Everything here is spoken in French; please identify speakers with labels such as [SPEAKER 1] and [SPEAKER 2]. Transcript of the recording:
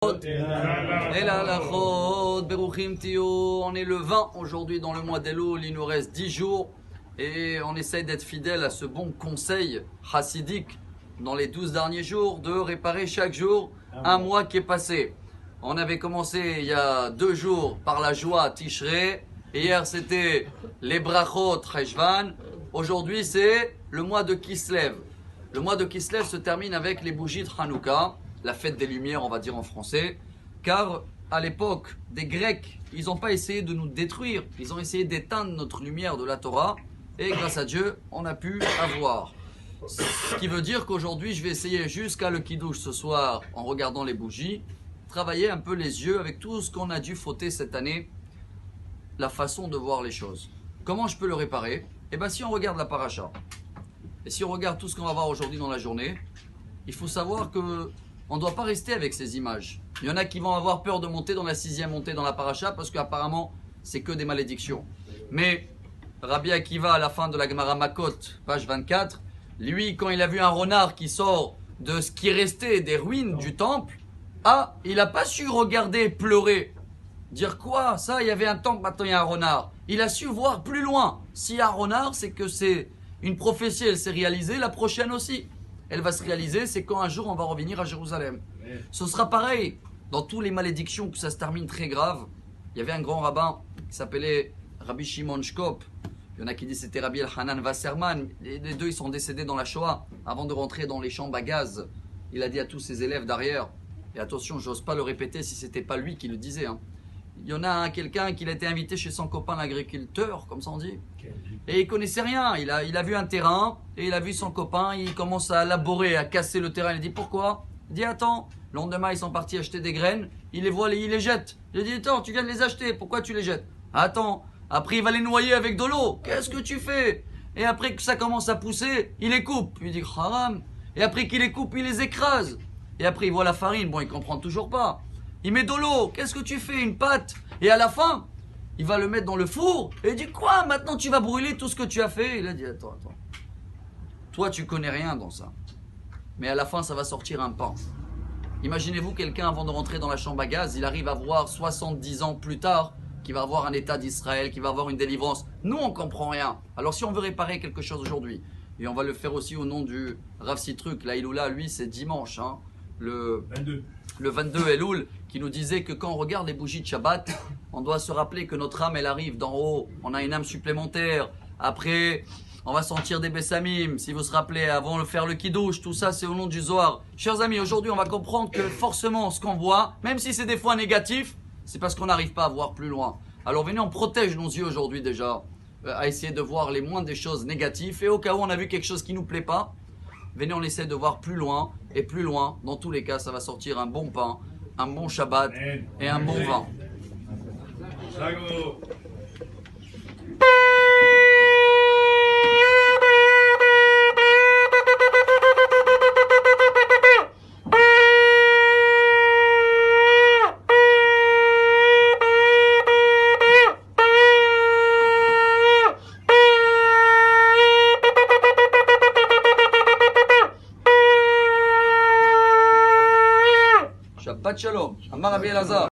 [SPEAKER 1] Et là, la chod, Beruchim Tio, on est le 20 aujourd'hui dans le mois d'Elul, il nous reste 10 jours et on essaye d'être fidèle à ce bon conseil chassidique dans les 12 derniers jours de réparer chaque jour un mois qui est passé. On avait commencé il y a 2 jours par la joie Tishrei, hier c'était les brachot Cheshvan, aujourd'hui c'est le mois de Kislev. Le mois de Kislev se termine avec les bougies de Hanouka, la fête des Lumières, on va dire en français, car à l'époque des Grecs, ils n'ont pas essayé de nous détruire, ils ont essayé d'éteindre notre lumière de la Torah, et grâce à Dieu, on a pu avoir. Ce qui veut dire qu'aujourd'hui, je vais essayer jusqu'à le Kiddush ce soir, en regardant les bougies, travailler un peu les yeux avec tout ce qu'on a dû fauter cette année, la façon de voir les choses. Comment je peux le réparer? Eh bien, si on regarde la paracha, et si on regarde tout ce qu'on va voir aujourd'hui dans la journée, il faut savoir que on ne doit pas rester avec ces images. Il y en a qui vont avoir peur de monter dans la 6e montée dans la paracha parce qu'apparemment, c'est que des malédictions. Mais Rabbi Akiva, à la fin de la Gemara Makot, page 24, lui, quand il a vu un renard qui sort de ce qui restait des ruines du temple, il n'a pas su regarder et pleurer. Dire quoi? Ça, il y avait un temple, maintenant il y a un renard. Il a su voir plus loin. S'il y a un renard, c'est que c'est une prophétie, elle s'est réalisée, la prochaine aussi. Elle va se réaliser, c'est quand un jour on va revenir à Jérusalem. Ce sera pareil dans tous les malédictions que ça se termine très grave. Il y avait un grand rabbin qui s'appelait Rabbi Shimon Shkop. Il y en a qui disent que c'était Rabbi El-Hanan Wasserman. Les deux ils sont décédés dans la Shoah avant de rentrer dans les chambres à gaz. Il a dit à tous ses élèves derrière, et attention, j'ose pas le répéter si c'était pas lui qui le disait. Il y en a quelqu'un qui a été invité chez son copain l'agriculteur, comme ça on dit. Et il connaissait rien, il a vu un terrain et il a vu son copain, il commence à laborer, à casser le terrain. Il dit pourquoi? Il dit attends, le lendemain ils sont partis acheter des graines, il les voit, il les jette. Il dit attends, tu viens de les acheter, pourquoi tu les jettes? Attends, après il va les noyer avec de l'eau, qu'est-ce que tu fais? Et après que ça commence à pousser, il les coupe. Il dit haram. Et après qu'il les coupe, il les écrase. Et après il voit la farine, bon il comprend toujours pas. Il met de l'eau, qu'est-ce que tu fais? Une pâte. Et à la fin, il va le mettre dans le four et il dit quoi? Maintenant tu vas brûler tout ce que tu as fait? Il a dit attends. Toi tu connais rien dans ça. Mais à la fin ça va sortir un pain. Imaginez-vous quelqu'un avant de rentrer dans la chambre à gaz, il arrive à voir 70 ans plus tard qu'il va avoir un état d'Israël, qu'il va avoir une délivrance. Nous on comprend rien. Alors si on veut réparer quelque chose aujourd'hui, et on va le faire aussi au nom du Rav Sitruk, la Iloula lui c'est dimanche, le 22 Elul, qui nous disait que quand on regarde les bougies de Shabbat, on doit se rappeler que notre âme, elle arrive d'en haut, on a une âme supplémentaire. Après, on va sentir des bessamim, si vous vous rappelez, avant de faire le kiddush, tout ça c'est au nom du Zohar. Chers amis, aujourd'hui on va comprendre que forcément ce qu'on voit, même si c'est des fois négatif, c'est parce qu'on n'arrive pas à voir plus loin. Alors venez, on protège nos yeux aujourd'hui déjà, à essayer de voir les moindres des choses négatives, et au cas où on a vu quelque chose qui ne nous plaît pas, venez, on essaie de voir plus loin, et plus loin, dans tous les cas, ça va sortir un bon pain, un bon Shabbat et un bon vin. Shabbat Shalom. Amar Rabbi Elazar.